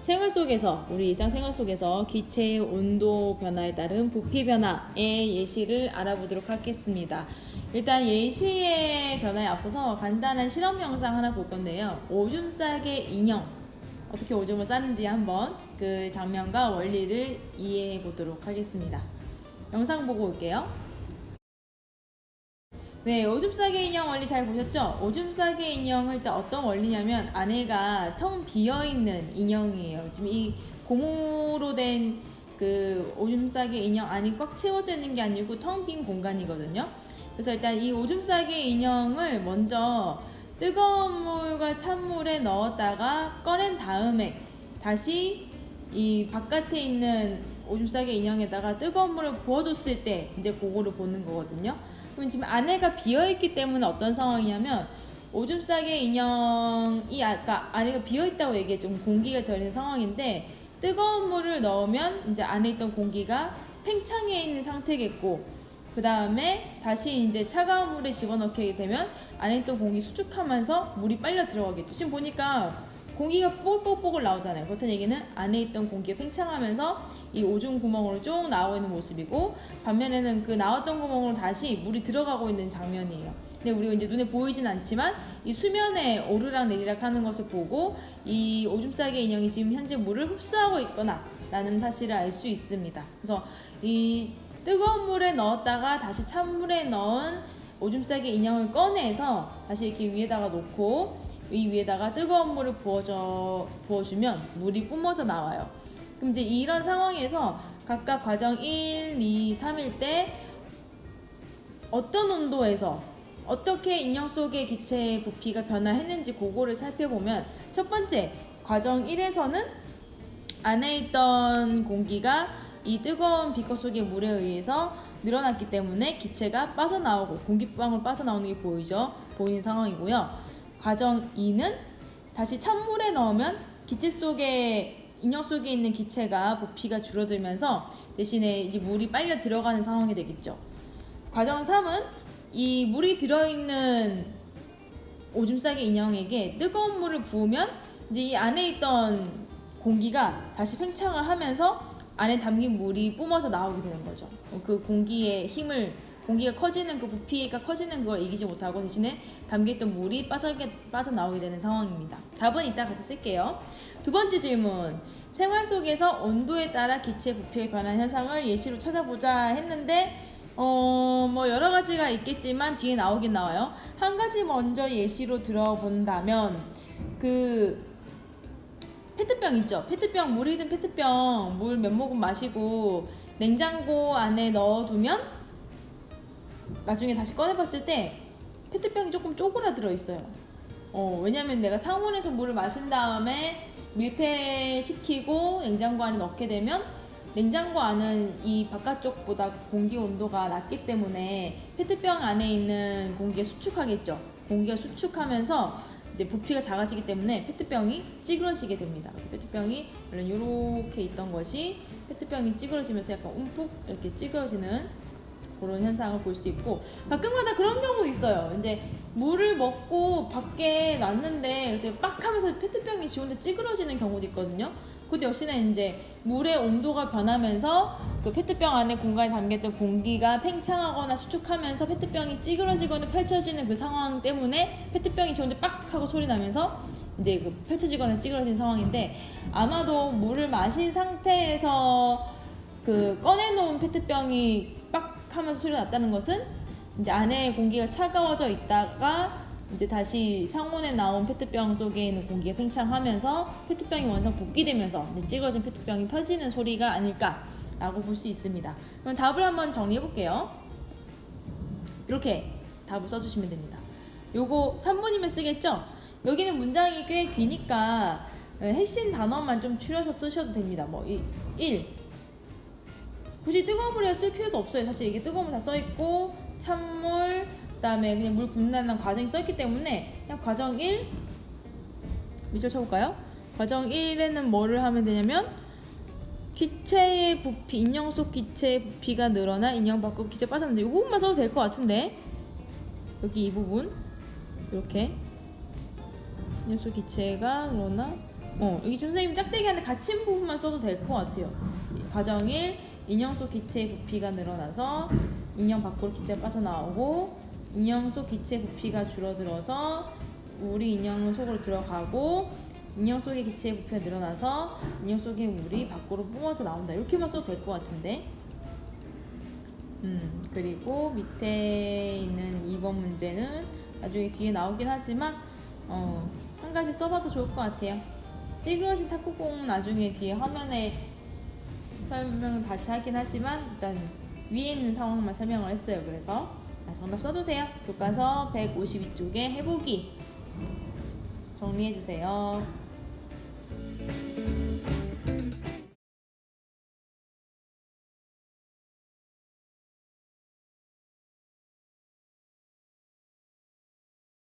생활 속에서 우리 일상생활 속에서 기체의 온도 변화에 따른 부피 변화의 예시를 알아보도록 하겠습니다. 일단 예시의 변화에 앞서서 간단한 실험 영상 하나 볼 건데요. 오줌 싸개 인형 어떻게 오줌을 싸는지 한번 그 장면과 원리를 이해해 보도록 하겠습니다. 영상 보고 올게요. 네, 오줌 싸개 인형 원리 잘 보셨죠? 오줌 싸개 인형은 일단 어떤 원리냐면 안에가 텅 비어있는 인형이에요. 지금 이 고무로 된 그 오줌 싸개 인형 안이 꽉 채워져 있는 게 아니고 텅 빈 공간이거든요. 그래서 일단 이 오줌 싸개 인형을 먼저 뜨거운 물과 찬물에 넣었다가 꺼낸 다음에 다시 이 바깥에 있는 오줌 싸개 인형에다가 뜨거운 물을 부어줬을 때 이제 그거를 보는 거거든요. 그럼 지금 안에가 비어있기 때문에 어떤 상황이냐면 오줌 싸개 인형이 아까 안에가 비어있다고 얘기했죠. 공기가 들어있는 상황인데 뜨거운 물을 넣으면 이제 안에 있던 공기가 팽창해 있는 상태겠고 그 다음에 다시 이제 차가운 물에 집어넣게 되면 안에 있던 공기 수축하면서 물이 빨려 들어가겠죠. 지금 보니까 공기가 뽀글뽀글 나오잖아요. 그렇다는 얘기는 안에 있던 공기가 팽창하면서 이 오줌 구멍으로 쭉 나오고 있는 모습이고 반면에는 그 나왔던 구멍으로 다시 물이 들어가고 있는 장면이에요. 근데 우리가 이제 눈에 보이진 않지만 이 수면에 오르락 내리락 하는 것을 보고 이 오줌 싸개 인형이 지금 현재 물을 흡수하고 있거나 라는 사실을 알 수 있습니다. 그래서 이 뜨거운 물에 넣었다가 다시 찬물에 넣은 오줌 싸개 인형을 꺼내서 다시 이렇게 위에다가 놓고 이 위에다가 뜨거운 물을 부어주면 물이 뿜어져 나와요. 그럼 이제 이런 상황에서 각각 과정 1, 2, 3일 때 어떤 온도에서 어떻게 인형 속의 기체의 부피가 변화했는지 그거를 살펴보면 첫 번째 과정 1에서는 안에 있던 공기가 이 뜨거운 비커 속의 물에 의해서 늘어났기 때문에 기체가 빠져나오고 공기방울 빠져나오는 게 보이는 상황이고요. 과정 2는 다시 찬물에 넣으면 기체 속에 인형 속에 있는 기체가 부피가 줄어들면서 대신에 이제 물이 빨려 들어가는 상황이 되겠죠. 과정 3은 이 물이 들어있는 오줌 싸개 인형에게 뜨거운 물을 부으면 이제 이 안에 있던 공기가 다시 팽창을 하면서 안에 담긴 물이 뿜어져 나오게 되는 거죠. 그 공기의 힘을 공기가 커지는 그 부피가 커지는 걸 이기지 못하고 대신에 담겨있던 물이 빠져나오게 되는 상황입니다. 답은 이따 같이 쓸게요. 두 번째 질문. 생활 속에서 온도에 따라 기체 부피가 변하는 현상을 예시로 찾아보자 했는데 뭐 여러 가지가 있겠지만 뒤에 나오긴 나와요. 한 가지 먼저 예시로 들어본다면 그 페트병 있죠? 페트병, 물이 든 페트병 물 몇 모금 마시고 냉장고 안에 넣어두면 나중에 다시 꺼내봤을 때 페트병이 조금 쪼그라들어 있어요. 왜냐면 내가 상온에서 물을 마신 다음에 밀폐시키고 냉장고 안에 넣게 되면 냉장고 안은 이 바깥쪽보다 공기 온도가 낮기 때문에 페트병 안에 있는 공기가 수축하겠죠. 공기가 수축하면서 이제 부피가 작아지기 때문에 페트병이 찌그러지게 됩니다. 그래서 페트병이 원래 이렇게 있던 것이 페트병이 찌그러지면서 약간 움푹 이렇게 찌그러지는 그런 현상을 볼 수 있고 가끔가다 그런 경우 있어요. 이제 물을 먹고 밖에 놨는데 이제 빡 하면서 페트병이 지 혼자 찌그러지는 경우도 있거든요. 그것도 역시나 이제 물의 온도가 변하면서 그 페트병 안에 공간에 담겼던 공기가 팽창하거나 수축하면서 페트병이 찌그러지거나 펼쳐지는 그 상황 때문에 페트병이 지 혼자 빡 하고 소리 나면서 이제 그 펼쳐지거나 찌그러진 상황인데 아마도 물을 마신 상태에서 그 꺼내놓은 페트병이 빡 하면서 소리가 났다는 것은 이제 안에 공기가 차가워져 있다가 이제 다시 상온에 나온 페트병 속에 있는 공기가 팽창하면서 페트병이 원상 복귀되면서 이제 찌그러진 페트병이 펴지는 소리가 아닐까라고 볼 수 있습니다. 그럼 답을 한번 정리해 볼게요. 이렇게 답을 써주시면 됩니다. 요거 3분이면 쓰겠죠? 여기는 문장이 꽤 기니까 핵심 단어만 좀 추려서 쓰셔도 됩니다. 뭐 1. 굳이 뜨거운 물에 쓸 필요도 없어요. 사실 이게 뜨거운 물 다 써있고 찬물 그다음에 그냥 물 붓는 과정이 써있기 때문에 그냥 과정 1 밑줄 쳐볼까요? 과정 1에는 뭐를 하면 되냐면 기체의 부피, 인형 속 기체의 부피가 늘어나 인형 밖으로 기체 빠졌는데 이 부분만 써도 될 것 같은데 여기 이 부분 이렇게 인형 속 기체가 늘어나 여기 지금 선생님 짝대기 안에 갇힌 부분만 써도 될 것 같아요. 과정 1, 인형 속 기체의 부피가 늘어나서 인형 밖으로 기체가 빠져나오고 인형 속 기체 부피가 줄어들어서 우리 인형 속으로 들어가고 인형 속의 기체의 부피가 늘어나서 인형 속의 물이 밖으로 뿜어져 나온다. 이렇게만 써도 될 것 같은데. 그리고 밑에 있는 2번 문제는 나중에 뒤에 나오긴 하지만 한 가지 써봐도 좋을 것 같아요. 찌그러진 탁구공 나중에 뒤에 화면에 설명을 다시 하긴 하지만 일단 위에 있는 상황만 설명을 했어요. 그래서 정답 써주세요. 교과서 152쪽에 해보기 정리해주세요.